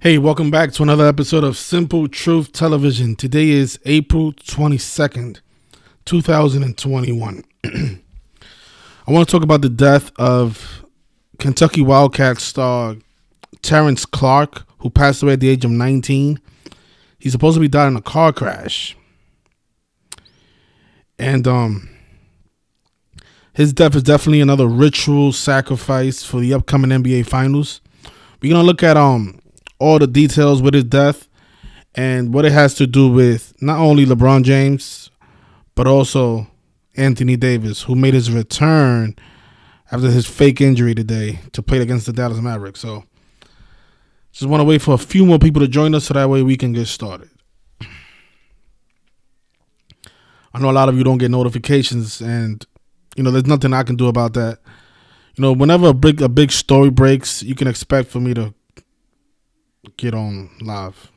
Hey, welcome back to another episode of Simple Truth Television. Today is April 22nd, 2021. I want to talk about the death of Kentucky Wildcats star Terrence Clarke, who passed away at the age of 19. He supposedly died in a car crash. And his death is definitely another ritual sacrifice for the upcoming NBA Finals. We're going to look at all the details with his death and what it has to do with not only LeBron James, but also Anthony Davis, who made his return after his fake injury today to play against the Dallas Mavericks. So just want to wait for a few more people to join us so that way we can get started. I know a lot of you don't get notifications, and there's nothing I can do about that. Whenever a big story breaks, you can expect for me to get on live.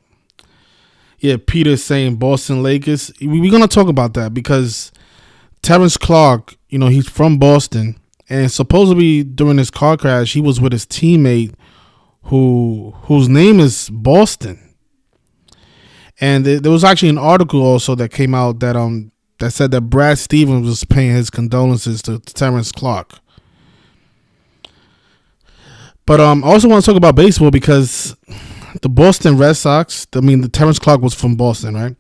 Yeah, Peter's saying Boston Lakers. We're going to talk about that because Terrence Clarke, he's from Boston, and supposedly during his car crash, he was with his teammate whose name is Boston. And there was actually an article also that came out that said that Brad Stevens was paying his condolences to Terrence Clarke. But I also want to talk about baseball because the Boston Red Sox, the Terrence Clarke was from Boston, right?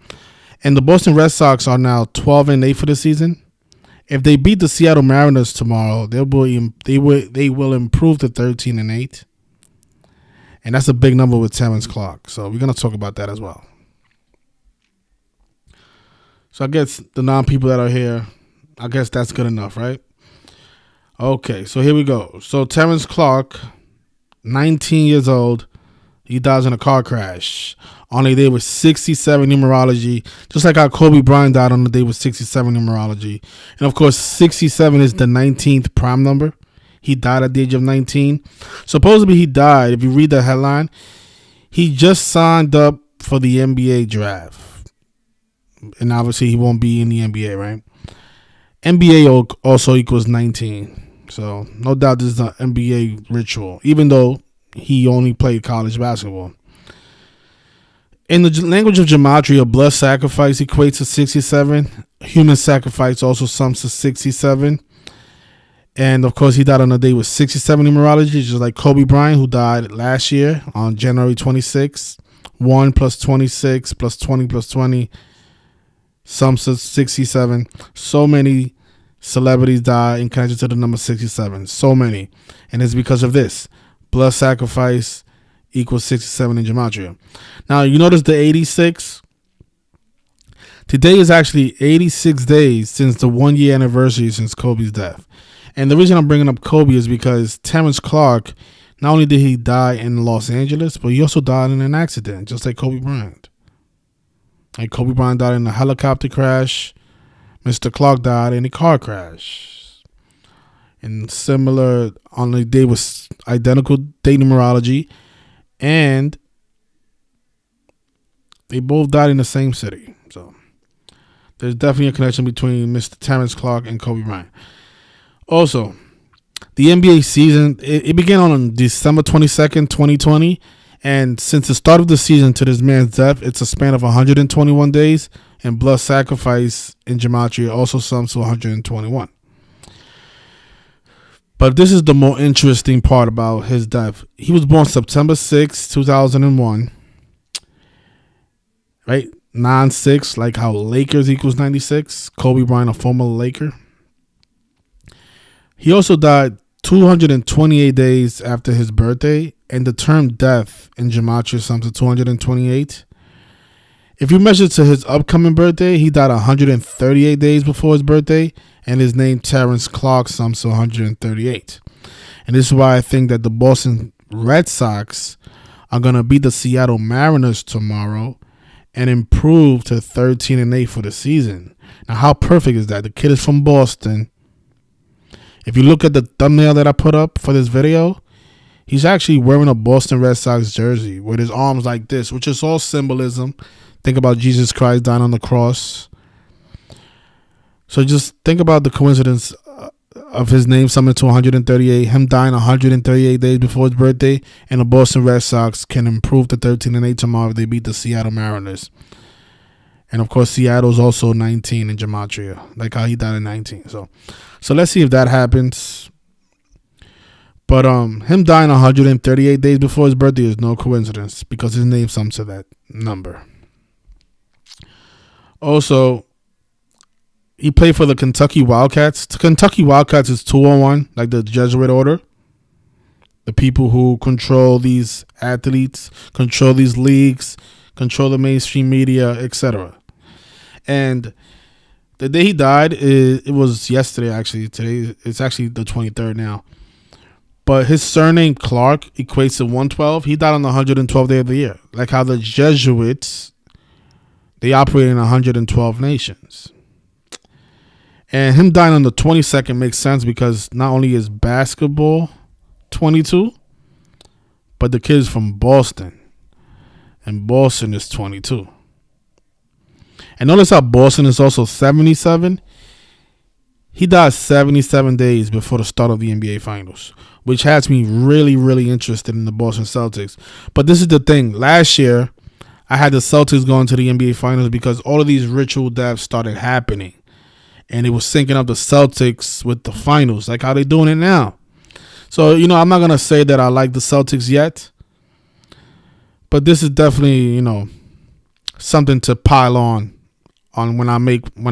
And the Boston Red Sox are now 12-8 for the season. If they beat the Seattle Mariners tomorrow, they will improve to 13-8. And that's a big number with Terrence Clarke. So we're going to talk about that as well. So I guess the 9 people that are here, I guess that's good enough, right? Okay, so here we go. So Terrence Clarke, 19 years old, he dies in a car crash on a day with 67 numerology, just like how Kobe Bryant died on the day with 67 numerology. And of course, 67 is the 19th prime number. He died at the age of 19. Supposedly he died, if you read the headline, he just signed up for the NBA draft. And obviously he won't be in the NBA, right? NBA also equals 19. So no doubt this is an NBA ritual, even though he only played college basketball. In the language of gematria, blood sacrifice equates to 67. Human sacrifice also sums to 67. And of course, he died on a day with 67 numerology, just like Kobe Bryant, who died last year on January 26th. 1 plus 26 plus 20 plus 20 sums to 67. So many celebrities die in connection to the number 67. So many. And it's because of this. Blood sacrifice equals 67 in gematria. Now, you notice the 86? Today is actually 86 days since the 1-year anniversary since Kobe's death. And the reason I'm bringing up Kobe is because Terrence Clarke, not only did he die in Los Angeles, but he also died in an accident, just like Kobe Bryant. Like Kobe Bryant died in a helicopter crash. Mr. Clarke died in a car crash. And similar, on the day was identical date numerology, and they both died in the same city. So there's definitely a connection between Mr. Terrence Clarke and Kobe Bryant. Also, the NBA season, it began on December 22nd, 2020, and since the start of the season to this man's death, it's a span of 121 days, and blood sacrifice in gematria also sums to 121. But this is the more interesting part about his death. He was born September 6, 2001. Right? 9-6, like how Lakers equals 96. Kobe Bryant, a former Laker. He also died 228 days after his birthday. And the term death in gematria sums to 228. If you measure to his upcoming birthday, he died 138 days before his birthday. And his name, Terrence Clarke, sums to 138. And this is why I think that the Boston Red Sox are going to beat the Seattle Mariners tomorrow and improve to 13-8 for the season. Now, how perfect is that? The kid is from Boston. If you look at the thumbnail that I put up for this video, he's actually wearing a Boston Red Sox jersey with his arms like this, which is all symbolism. Think about Jesus Christ dying on the cross. So just think about the coincidence of his name summoned to 138. Him dying 138 days before his birthday, and the Boston Red Sox can improve to 13-8 tomorrow if they beat the Seattle Mariners. And of course, Seattle's also 19 in gematria, like how he died in 19. So let's see if that happens. But him dying 138 days before his birthday is no coincidence because his name sums to that number. Also, he played for the Kentucky Wildcats. The Kentucky Wildcats is 201, like the Jesuit order. The people who control these athletes, control these leagues, control the mainstream media, etc. And the day he died, it was yesterday, actually. Today, it's actually the 23rd now. But his surname, Clarke, equates to 112. He died on the 112th day of the year. Like how the Jesuits, they operate in 112 nations. And him dying on the 22nd makes sense because not only is basketball 22, but the kid's from Boston. And Boston is 22. And notice how Boston is also 77. He died 77 days before the start of the NBA Finals, which has me really, really interested in the Boston Celtics. But this is the thing. Last year, I had the Celtics going to the NBA Finals because all of these ritual deaths started happening. And it was syncing up the Celtics with the finals, like how they're doing it now. So, I'm not going to say that I like the Celtics yet. But this is definitely, something to pile on when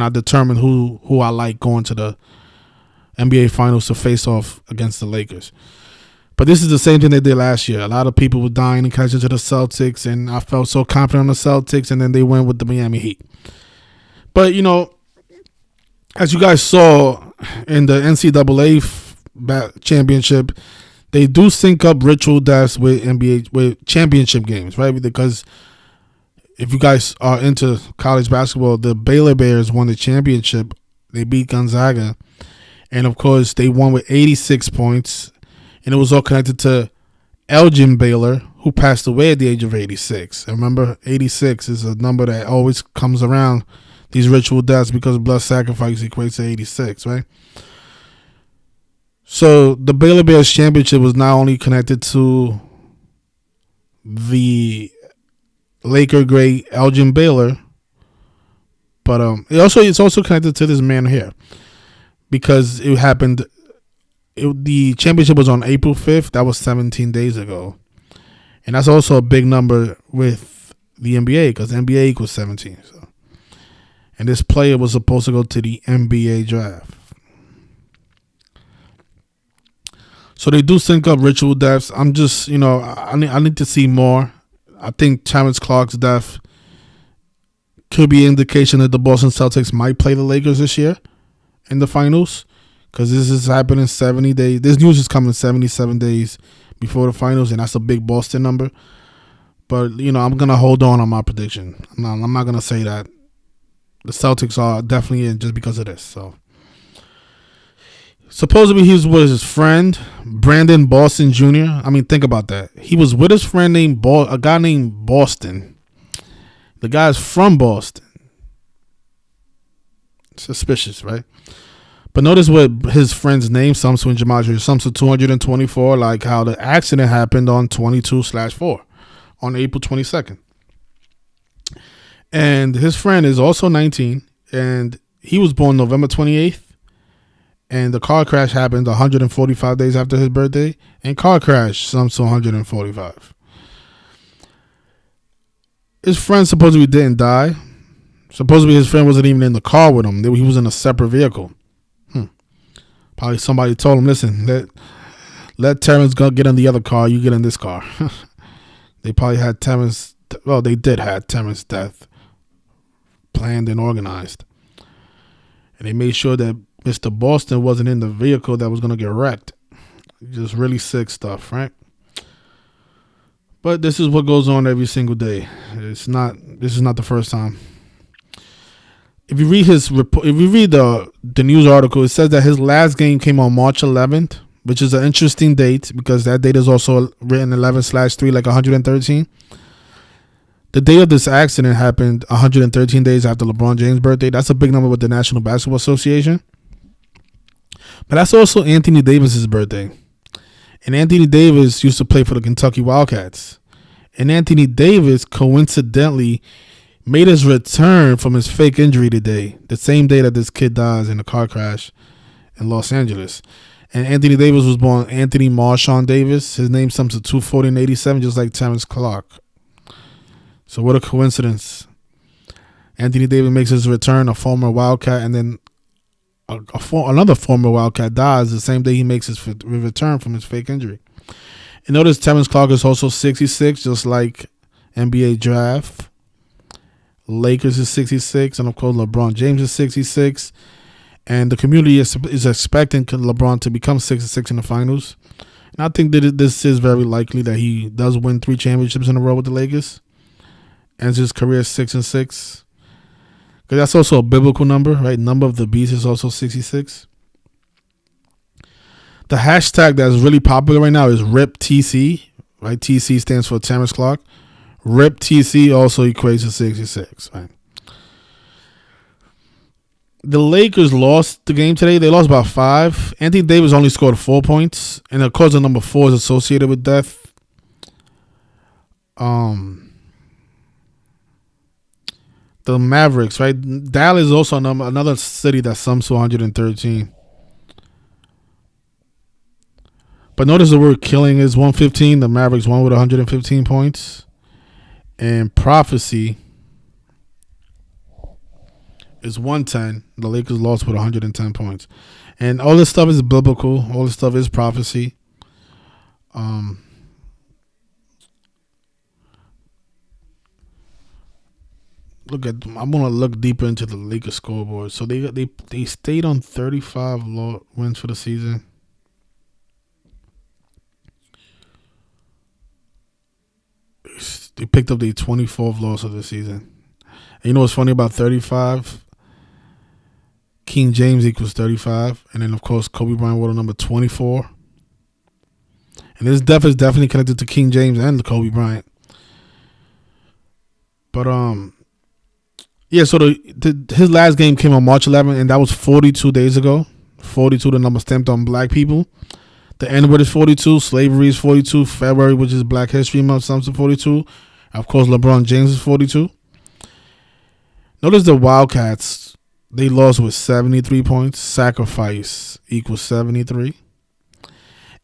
I determine who I like going to the NBA Finals to face off against the Lakers. But this is the same thing they did last year. A lot of people were dying and catching to the Celtics, and I felt so confident on the Celtics, and then they went with the Miami Heat. But, as you guys saw in the NCAA championship, they do sync up ritual deaths with NBA with championship games, right? Because if you guys are into college basketball, the Baylor Bears won the championship. They beat Gonzaga. And, of course, they won with 86 points. And it was all connected to Elgin Baylor, who passed away at the age of 86. And remember, 86 is a number that always comes around these ritual deaths because blood sacrifice equates to 86, right? So the Baylor Bears championship was not only connected to the Laker great Elgin Baylor, but it's also connected to this man here because it happened. The championship was on April 5th. That was 17 days ago, and that's also a big number with the NBA because NBA equals 17. So. And this player was supposed to go to the NBA draft. So they do sync up ritual deaths. I'm just, I need to see more. I think Terrence Clarke's death could be an indication that the Boston Celtics might play the Lakers this year in the finals. Because this is happening 70 days. This news is coming 77 days before the finals, and that's a big Boston number. But, I'm going to hold on my prediction. I'm not going to say that. The Celtics are definitely in just because of this. So, supposedly he was with his friend Brandon Boston Jr. I mean, think about that. He was with his friend a guy named Boston. The guy's from Boston. Suspicious, right? But notice what his friend's name sums to in gematria. Sums to 224, like how the accident happened on 22/4 on April 22nd. And his friend is also 19, and he was born November 28th, and the car crash happened 145 days after his birthday, and car crash sums to 145. His friend supposedly didn't die. Supposedly his friend wasn't even in the car with him. He was in a separate vehicle. Probably somebody told him, listen, let Terrence go get in the other car, you get in this car. They probably had Terrence, they did have Terrence's death planned and organized. And they made sure that Mr. Boston wasn't in the vehicle that was going to get wrecked. Just really sick stuff, right? But this is what goes on every single day. This is not the first time. If you read his report, if you read the news article, it says that his last game came on March 11th, which is an interesting date because that date is also written 11/3, like 113. The day of this accident happened 113 days after LeBron James' birthday. That's a big number with the National Basketball Association. But that's also Anthony Davis's birthday. And Anthony Davis used to play for the Kentucky Wildcats. And Anthony Davis coincidentally made his return from his fake injury today, the same day that this kid dies in a car crash in Los Angeles. And Anthony Davis was born Anthony Marshawn Davis. His name sums to 240 and 87, just like Terrence Clarke. So what a coincidence. Anthony Davis makes his return, a former Wildcat, and then another former Wildcat dies the same day he makes his return from his fake injury. And notice Terrence Clarke is also 66, just like NBA draft. Lakers is 66, and of course LeBron James is 66. And the community is expecting LeBron to become 66 in the finals. And I think that this is very likely that he does win 3 championships in a row with the Lakers. Ends his career 6-6. Because that's also a biblical number, right? Number of the beast is also 66. The hashtag that's really popular right now is RIPTC, right? TC stands for Terrence Clarke. RIPTC also equates to 66, right? The Lakers lost the game today. They lost by 5. Anthony Davis only scored 4 points. And of course, the number 4 is associated with death. The Mavericks, right? Dallas is also another city that sums to 113. But notice the word killing is 115. The Mavericks won with 115 points. And prophecy is 110. The Lakers lost with 110 points. And all this stuff is biblical. All this stuff is prophecy. I'm gonna look deeper into the Lakers scoreboard. So they stayed on 35 wins for the season. They picked up their 24th loss of the season. And you know what's funny about 35? King James equals 35. And then, of course, Kobe Bryant wore number 24. And this death is definitely connected to King James and Kobe Bryant. But, yeah, so his last game came on March 11th, and that was 42 days ago. 42, the number stamped on black people. The N-word is 42. Slavery is 42. February, which is Black History Month, sums to 42. Of course, LeBron James is 42. Notice the Wildcats, they lost with 73 points. Sacrifice equals 73.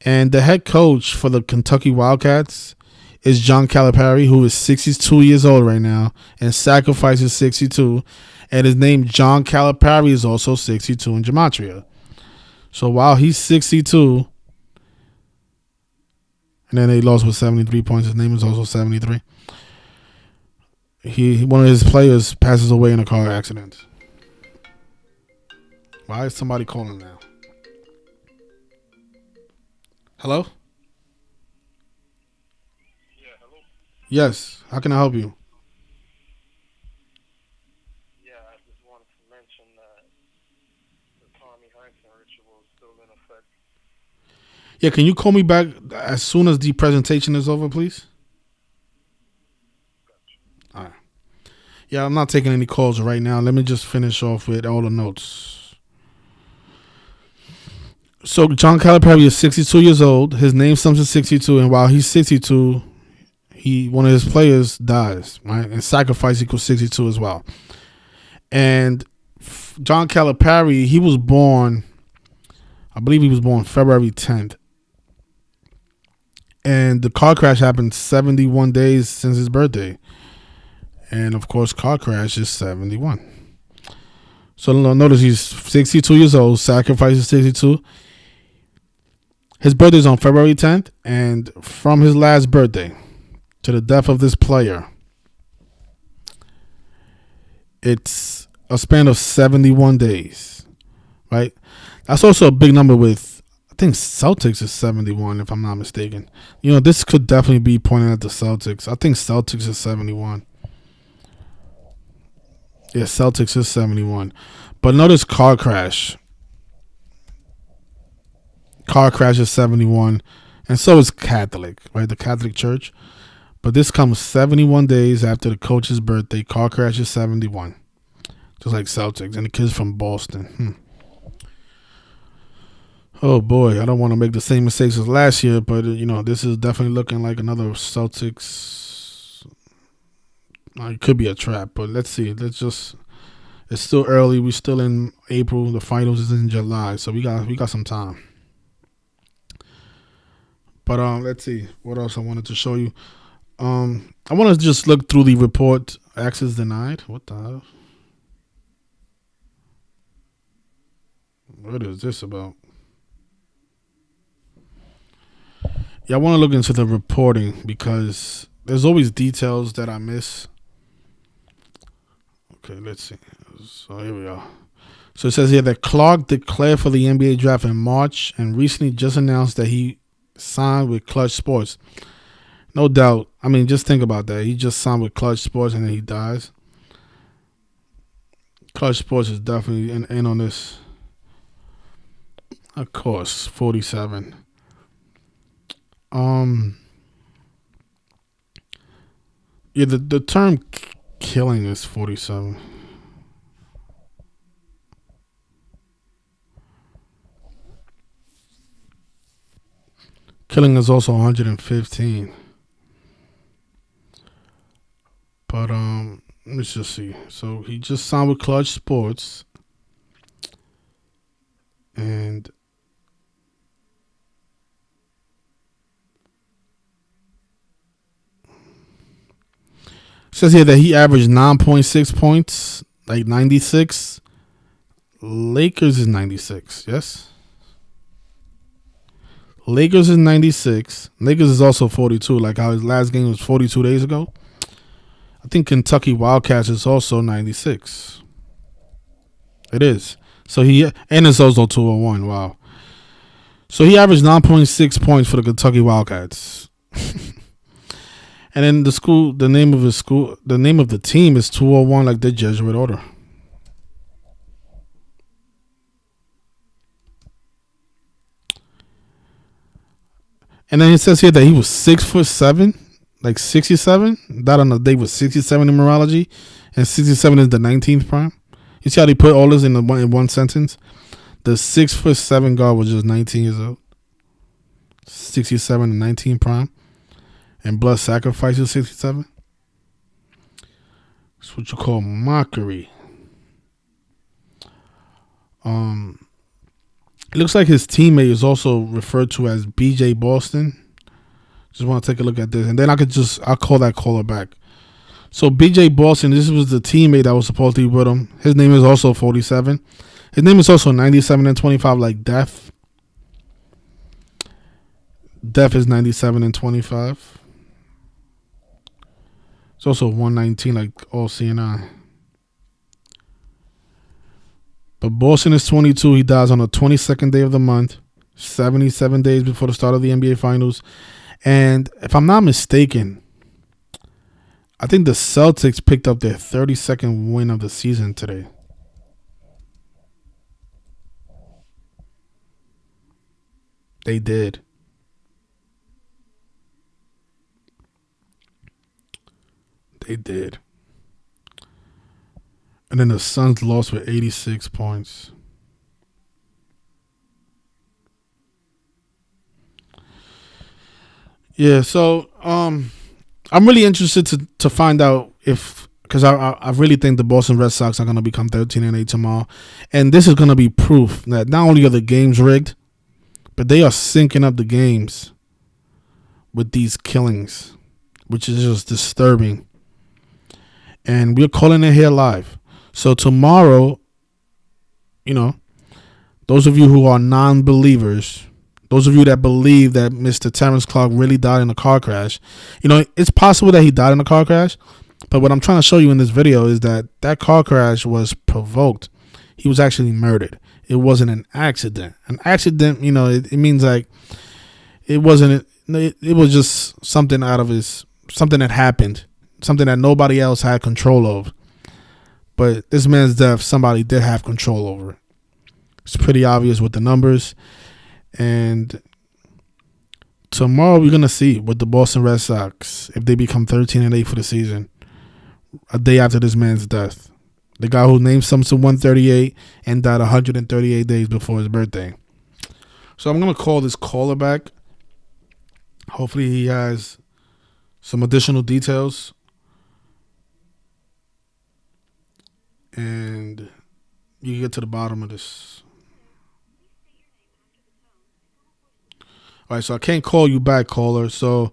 And the head coach for the Kentucky Wildcats is John Calipari, who is 62 years old right now. And Sacrifice is 62. And his name, John Calipari, is also 62 in Gematria. So while he's 62, and then they lost with 73 points, his name is also 73. One of his players passes away in a car accident. Why is somebody calling now? Hello? Yeah, hello? Yes. How can I help you? Yeah, I just wanted to mention that the Tommy Hansen ritual is still in effect. Yeah, can you call me back as soon as the presentation is over, please? Gotcha. All right. Yeah, I'm not taking any calls right now. Let me just finish off with all the notes. So John Calipari is 62 years old. His name sums to 62, and while he's 62, one of his players dies, right? And Sacrifice equals 62 as well. And John Calipari, he was born, I believe he was born February 10th. And the car crash happened 71 days since his birthday. And, of course, car crash is 71. So notice he's 62 years old. Sacrifice is 62. His birthday is on February 10th. And from his last birthday to the death of this player, it's a span of 71 days, right? That's also a big number with, I think Celtics is 71, if I'm not mistaken. You know, this could definitely be pointing at the Celtics. I think Celtics is 71. Yeah, Celtics is 71. But notice car crash. Car crash is 71. And so is Catholic, right? The Catholic Church. But this comes 71 days after the coach's birthday. Car crash is 71. Just like Celtics. And the kid's from Boston. Oh boy, I don't want to make the same mistakes as last year, but this is definitely looking like another Celtics. It could be a trap, but let's see. Let's just. It's still early. We're still in April. The finals is in July, so we got some time. But let's see what else I wanted to show you. I want to just look through the report. Access denied. What the hell? What is this about? Yeah, I want to look into the reporting because there's always details that I miss. Okay, let's see. So here we are. So it says here that Clarke declared for the NBA draft in March and recently just announced that he signed with Clutch Sports. No doubt. I mean, just think about that. He just signed with Clutch Sports and then he dies. Clutch Sports is definitely in on this. Of course, 47. Yeah, the term killing is 47. Killing is also 115. But let's just see. So he just signed with Clutch Sports, and it says here that he averaged 9.6 points, like 96. Lakers is 96, yes? Lakers is 96. Lakers is also 42, like how his last game was 42 days ago. I think Kentucky Wildcats is also 96. It is. So and it's also 201. Wow. So he averaged 9.6 points for the Kentucky Wildcats. And then the name of the team is 201, like the Jesuit order. And then it says here that he was 6'7", like 67. That on the day was 67 in numerology, and 67 is the 19th prime. You see how they put all this in one sentence? The 6'7" guard was just 19 years old. 67 and 19 prime. And blood sacrifice is 67. That's what you call mockery. It looks like his teammate is also referred to as BJ Boston. Just want to take a look at this, and then I'll call that caller back. So BJ Boston, this was the teammate that was supposed to be with him. His name is also 47. His name is also 97 and 25, like Def. Def is 97 and 25. It's also 119, like all CNI. But Boston is 22. He dies on the 22nd day of the month, 77 days before the start of the NBA Finals. And if I'm not mistaken, I think the Celtics picked up their 32nd win of the season today. They did. They did. And then the Suns lost with 86 points. Yeah, so I'm really interested to find out because I really think the Boston Red Sox are going to become 13-8 tomorrow. And this is going to be proof that not only are the games rigged, but they are syncing up the games with these killings, which is just disturbing. And we're calling it here live. So tomorrow, those of you who are non-believers, those of you that believe that Mr. Terrence Clarke really died in a car crash, it's possible that he died in a car crash. But what I'm trying to show you in this video is that car crash was provoked. He was actually murdered. It wasn't an accident. An accident, it means like it wasn't. It was just something something that happened, something that nobody else had control of. But this man's death, somebody did have control over it. It's pretty obvious with the numbers. And tomorrow we're going to see with the Boston Red Sox if they become 13-8 for the season, a day after this man's death. The guy who named Simpson 138 and died 138 days before his birthday. So I'm going to call this caller back. Hopefully he has some additional details. And you can get to the bottom of this. All right, so I can't call you back, caller. So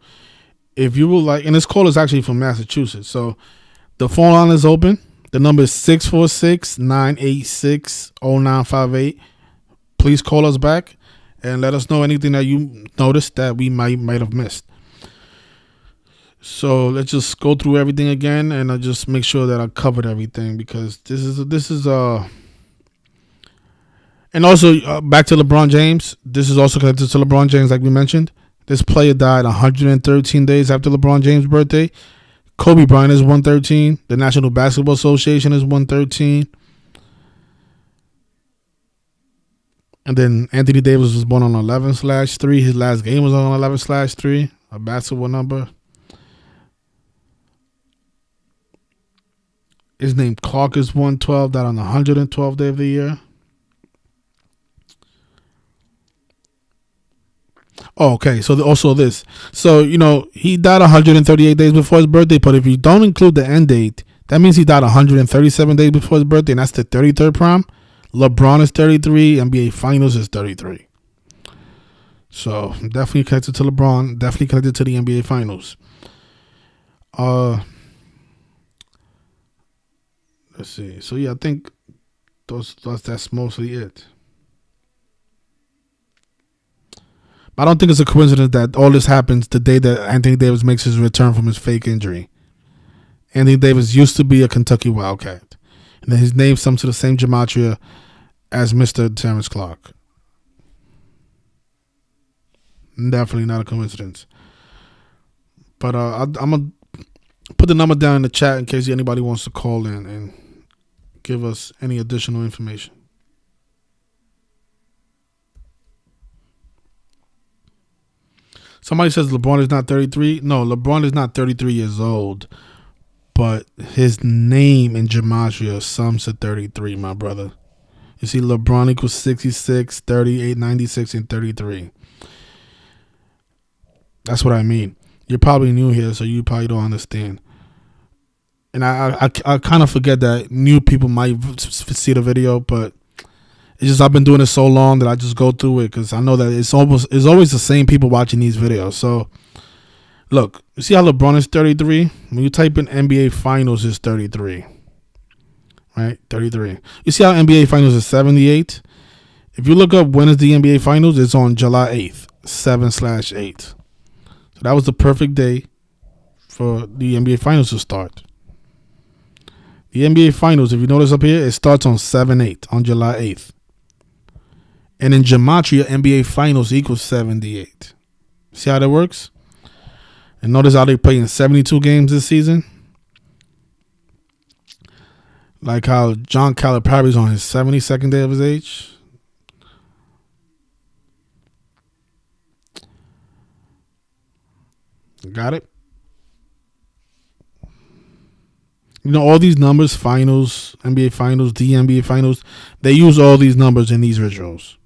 if you would like, and this call is actually from Massachusetts. So the phone line is open. The number is 646-986-0958. Please call us back and let us know anything that you noticed that we might have missed. So let's just go through everything again, and I'll just make sure that I covered everything, because this is and also back to LeBron James. This is also connected to LeBron James, like we mentioned. This player died 113 days after LeBron James' birthday. Kobe Bryant is 113. The National Basketball Association is 113. And then Anthony Davis was born on 11/3. His last game was on 11/3, a basketball number. His name Clarke is 112, died on the 112th day of the year. Oh, okay. So also this. So, he died 138 days before his birthday, but if you don't include the end date, that means he died 137 days before his birthday, and that's the 33rd prime. LeBron is 33. NBA Finals is 33. So, definitely connected to LeBron. Definitely connected to the NBA Finals. Let's see. So, yeah, I think that's mostly it. I don't think it's a coincidence that all this happens the day that Anthony Davis makes his return from his fake injury. Anthony Davis used to be a Kentucky Wildcat, and then his name sums to the same gematria as Mr. Terrence Clarke. Definitely not a coincidence. But I'm going to put the number down in the chat in case anybody wants to call in and give us any additional information. Somebody says LeBron is not 33. No, LeBron is not 33 years old. But his name in gematria sums to 33, my brother. You see, LeBron equals 66, 38, 96, and 33. That's what I mean. You're probably new here, so you probably don't understand. And I kind of forget that new people might see the video, but it's just I've been doing it so long that I just go through it, because I know that it's always the same people watching these videos. So, look, you see how LeBron is 33? When you type in NBA Finals, it's 33. Right? 33. You see how NBA Finals is 78? If you look up when is the NBA Finals, it's on July 8th, 7/8. So that was the perfect day for the NBA Finals to start. The NBA Finals, if you notice up here, it starts on 7/8, on July 8th. And in gematria, NBA Finals equals 78. See how that works? And notice how they're playing 72 games this season. Like how John Calipari's on his 72nd day of his age. Got it? All these numbers, finals, NBA Finals, the NBA Finals, they use all these numbers in these rituals.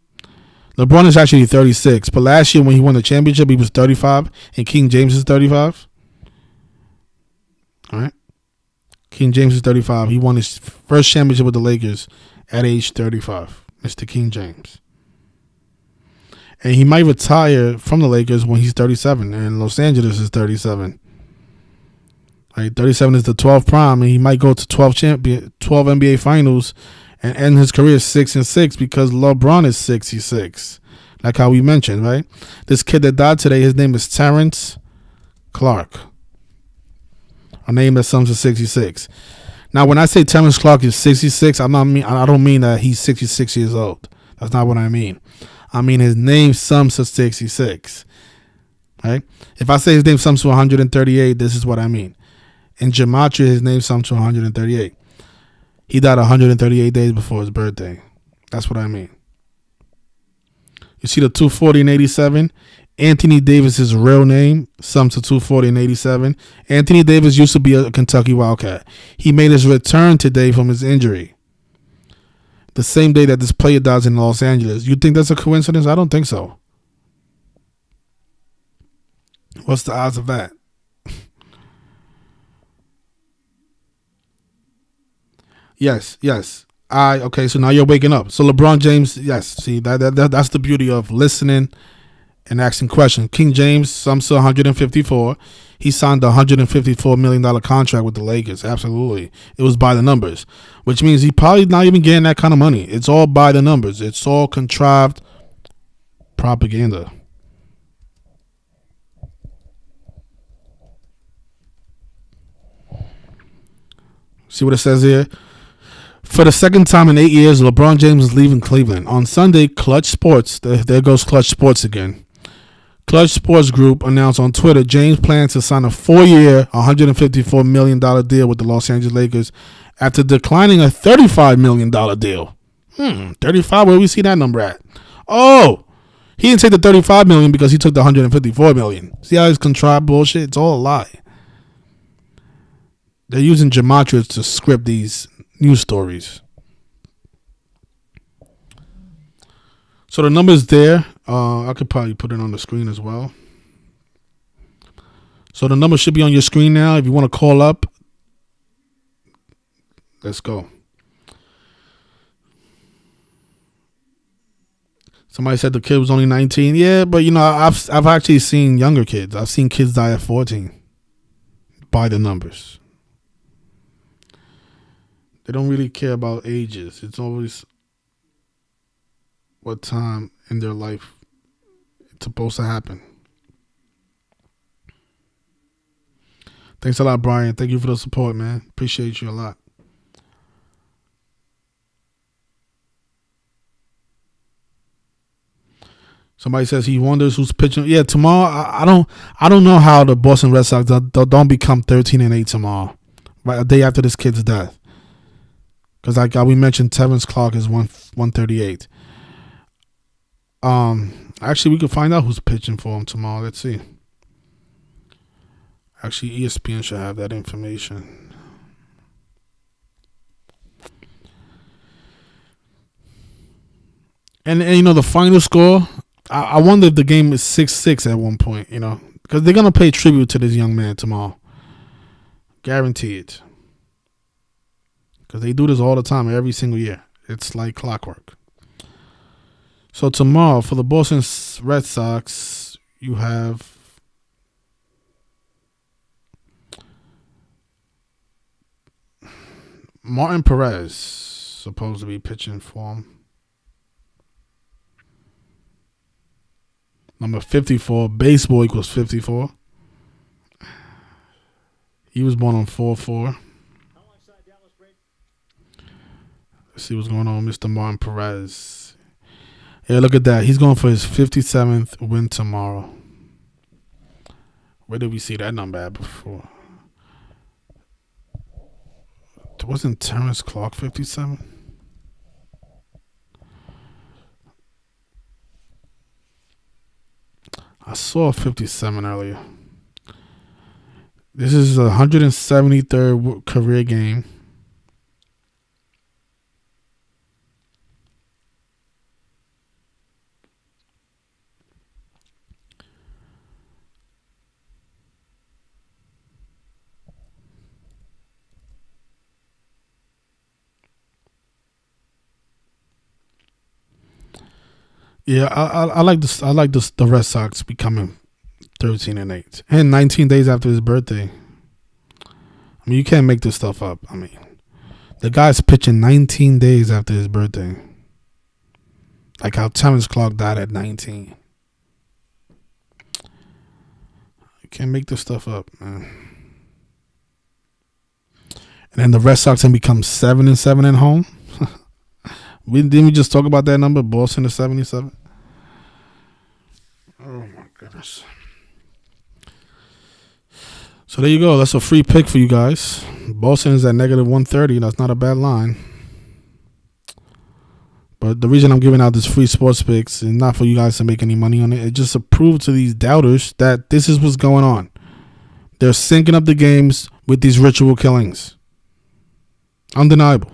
LeBron is actually 36, but last year when he won the championship, he was 35, and King James is 35. All right? King James is 35. He won his first championship with the Lakers at age 35, Mr. King James. And he might retire from the Lakers when he's 37, and Los Angeles is 37. Right? 37 is the 12th prime, and he might go to 12 NBA Finals and end his career 6-6 because LeBron is 66, like how we mentioned, right? This kid that died today, his name is Terrence Clarke, a name that sums to 66. Now, when I say Terrence Clarke is 66, I don't mean that he's 66 years old. That's not what I mean. I mean his name sums to 66, right? If I say his name sums to 138, this is what I mean. In gematria, his name sums to 138. He died 138 days before his birthday. That's what I mean. You see the 240 and 87? Anthony Davis's real name sums to 240 and 87. Anthony Davis used to be a Kentucky Wildcat. He made his return today from his injury. the same day that this player dies in Los Angeles. You think that's a coincidence? I don't think so. What's the odds of that? Yes. Okay, so now you're waking up. So LeBron James, yes. See, that's the beauty of listening and asking questions. King James, some say 154. He signed a $154 million contract with the Lakers. Absolutely. It was by the numbers, which means he probably not even getting that kind of money. It's all by the numbers. It's all contrived propaganda. See what it says here? For the second time in 8 years, LeBron James is leaving Cleveland. On Sunday, Clutch Sports, there goes Clutch Sports again. Clutch Sports Group announced on Twitter James plans to sign a 4-year, $154 million deal with the Los Angeles Lakers after declining a $35 million deal. 35, where we see that number at? Oh, he didn't take the $35 million because he took the $154 million. See how he's contrived bullshit? It's all a lie. They're using gematria to script these news stories. So the number's there. I could probably put it on the screen as well. So the number should be on your screen now. If you want to call up, let's go. Somebody said the kid was only 19. Yeah, but I've actually seen younger kids. I've seen kids die at 14 by the numbers. They don't really care about ages. It's always what time in their life it's supposed to happen. Thanks a lot, Brian. Thank you for the support, man. Appreciate you a lot. Somebody says he wonders who's pitching. Yeah, tomorrow. I don't know how the Boston Red Sox don't become 13-8 tomorrow, right, a day after this kid's death. Because like we mentioned, Terrence Clarke is 138. Actually, we can find out who's pitching for him tomorrow. Let's see. Actually, ESPN should have that information. And the final score, I wonder if the game is 6-6 at one point, because they're going to pay tribute to this young man tomorrow. Guaranteed. Because they do this all the time, every single year. It's like clockwork. So tomorrow, for the Boston Red Sox, you have Martin Perez supposed to be pitching for him. Number 54, baseball equals 54. He was born on 4/4. Let's see what's going on with Mr. Martin Perez. Yeah, look at that. He's going for his 57th win tomorrow. Where did we see that number at before? Wasn't Terrence Clarke 57? I saw 57 earlier. This is the 173rd career game. Yeah, I like this. I like this. The Red Sox becoming 13-8 and 19 days after his birthday. I mean, you can't make this stuff up. I mean, the guy's pitching 19 days after his birthday. Like how Terrence Clarke died at 19. You can't make this stuff up, man. And then the Red Sox can become 7-7 at home. Didn't we just talk about that number? Boston is 77. Oh my goodness. So there you go. That's a free pick for you guys. Boston is at -130. That's not a bad line. But the reason I'm giving out this free sports picks is not for you guys to make any money on it. It just to prove to these doubters that this is what's going on. They're syncing up the games with these ritual killings. Undeniable.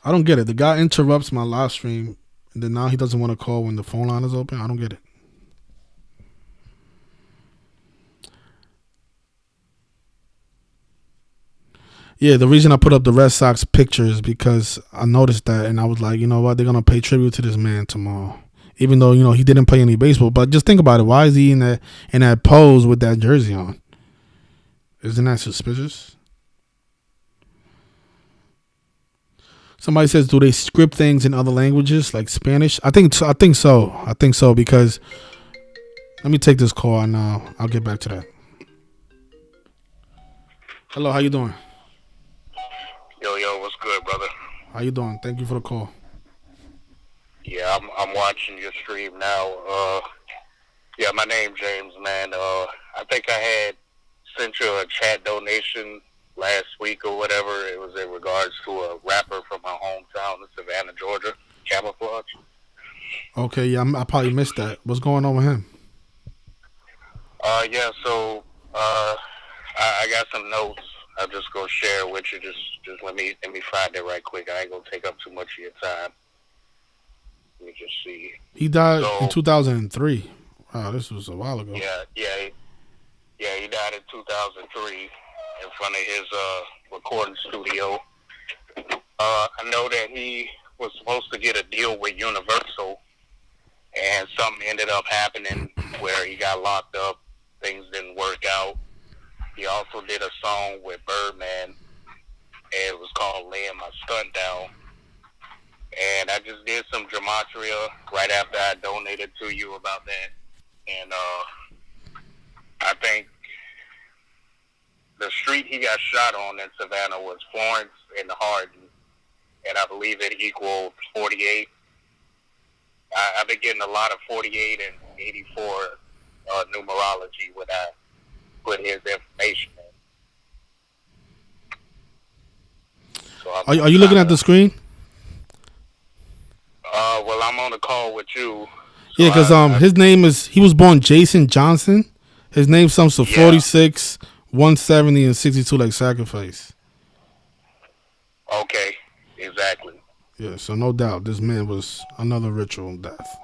I don't get it. The guy interrupts my live stream, and then now he doesn't want to call when the phone line is open. I don't get it. Yeah, the reason I put up the Red Sox picture is because I noticed that, and I was like, you know what, they're gonna pay tribute to this man tomorrow, even though he didn't play any baseball. But just think about it. Why is he in that pose with that jersey on? Isn't that suspicious? Somebody says, do they script things in other languages like Spanish? I think so. I think so because let me take this call and I'll get back to that. Hello, how you doing? Yo, what's good, brother? How you doing? Thank you for the call. Yeah, I'm watching your stream now. Yeah, my name's James, man. I think I had sent you a chat donation last week or whatever. It was in regards to a rapper from my hometown in Savannah, Georgia, Camouflage. Okay, yeah, I probably missed that. What's going on with him? Yeah, so I got some notes. I'll just go share with you. Just let me find it right quick. I ain't gonna take up too much of your time. Let me just see. He died in 2003. Wow, this was a while ago. Yeah. He died in 2003 in front of his recording studio. I know that he was supposed to get a deal with Universal, and something ended up happening where he got locked up. Things didn't work out. He also did a song with Birdman, and it was called Laying My Stunt Down. And I just did some gematria right after I donated to you about that. And I think the street he got shot on in Savannah was Florence and Hardin, and I believe it equaled 48. I've been getting a lot of 48 and 84 numerology when I put his information in. So are you looking at the screen? Well, I'm on a call with you. So yeah, because his name he was born Jason Johnson. His name sums to 46, 170, and 62 like sacrifice. Okay, exactly. Yeah, so no doubt this man was another ritual death.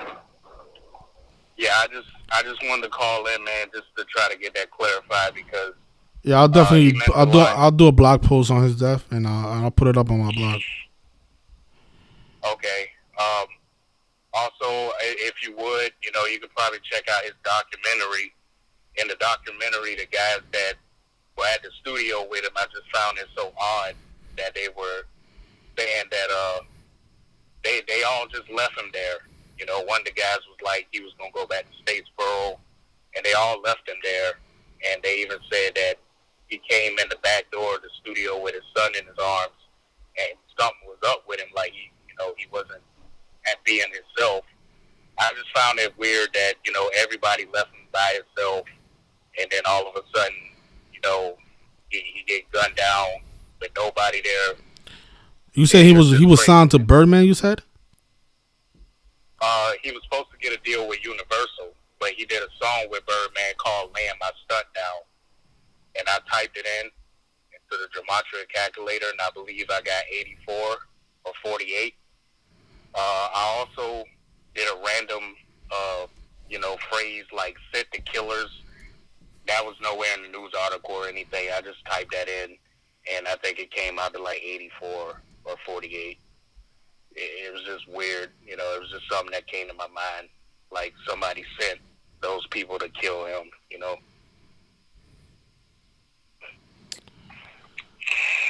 Yeah, I just wanted to call in, man, just to try to get that clarified because yeah, I'll definitely I'll do a blog post on his death and I'll put it up on my blog. Okay. Also, if you would, you could probably check out his documentary. In the documentary, the guys that were at the studio with him, I just found it so odd that they were saying that they all just left him there. One of the guys was like he was going to go back to Statesboro, and they all left him there. And they even said that he came in the back door of the studio with his son in his arms, and something was up with him, like he wasn't at being himself. I just found it weird that, everybody left him by himself, and then all of a sudden, he get gunned down with nobody there. You said he was signed to Birdman, you said? He was supposed to get a deal with Universal, but he did a song with Birdman called Laying My Stunt Down. And I typed it into the gematria calculator, and I believe I got 84 or 48. I also did a random, phrase like "sit the killers." That was nowhere in the news article or anything. I just typed that in, and I think it came out to like 84 or 48. It was just weird, it was just something that came to my mind, like somebody sent those people to kill him,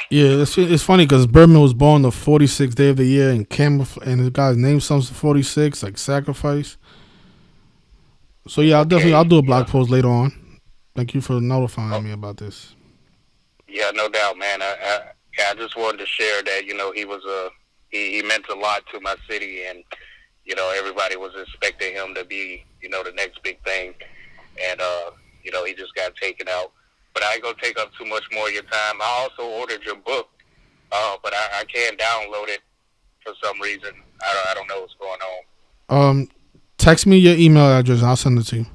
Yeah, it's funny because Birdman was born the 46th day of the year, and the guy's name sums to 46, like sacrifice. So yeah, I'll do a blog post later on. Thank you for notifying me about this. Yeah, no doubt, man. I just wanted to share that, he was he meant a lot to my city, and everybody was expecting him to be the next big thing, and he just got taken out. But I ain't gonna take up too much more of your time. I also ordered your book, but I can't download it for some reason. I don't know what's going on. Text me your email address. I'll send it to you.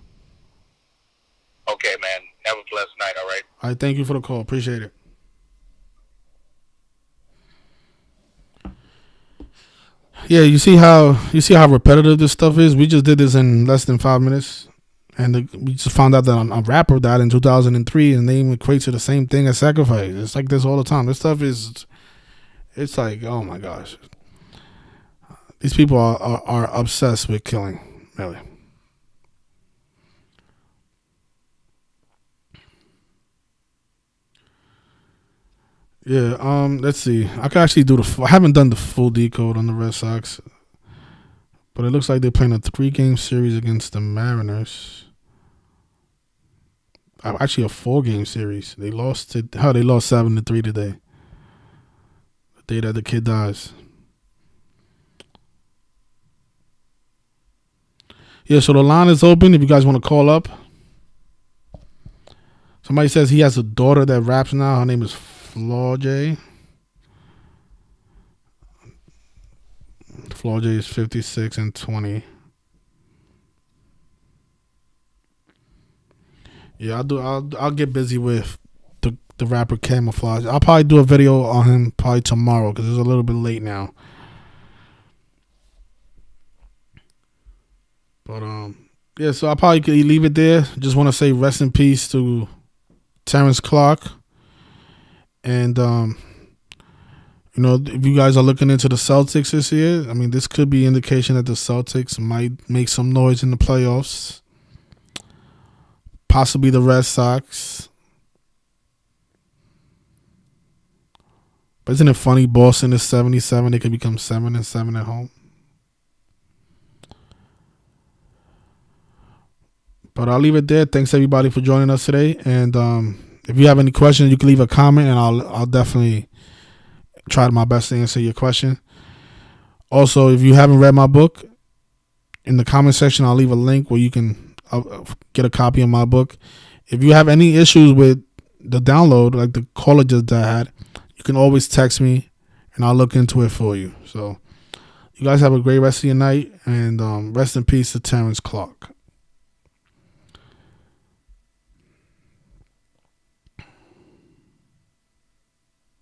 Okay, man. Have a blessed night. All right. All right. Thank you for the call. Appreciate it. Yeah, you see how repetitive this stuff is. We just did this in less than 5 minutes, and we just found out that a rapper died in 2003, and they equate to the same thing as sacrifice. It's like this all the time. This stuff is, it's like, oh my gosh, these people are obsessed with killing, really. Yeah, let's see. I can actually do I haven't done the full decode on the Red Sox, but it looks like they're playing a 3-game series against the Mariners. Actually, a 4-game series. They lost 7-3 today. The day that the kid dies. Yeah, so the line is open if you guys want to call up. Somebody says he has a daughter that raps now. Her name is Florjay. Florjay is 56 and 20. Yeah, I'll get busy with the rapper Camouflage. I'll probably do a video on him probably tomorrow because it's a little bit late now. But yeah, so I probably could leave it there. Just want to say rest in peace to Terrence Clarke. And you know, if you guys are looking into the Celtics this year, I mean, this could be indication that the Celtics might make some noise in the playoffs. Possibly the Red Sox. But isn't it funny? Boston is 77. They could become 7-7 at home. But I'll leave it there. Thanks everybody for joining us today. And if you have any questions, you can leave a comment, and I'll definitely try my best to answer your question. Also, if you haven't read my book, in the comment section, I'll leave a link where you can get a copy of my book. If you have any issues with the download, like the caller just had, you can always text me, and I'll look into it for you. So, you guys have a great rest of your night, and rest in peace to Terrence Clarke.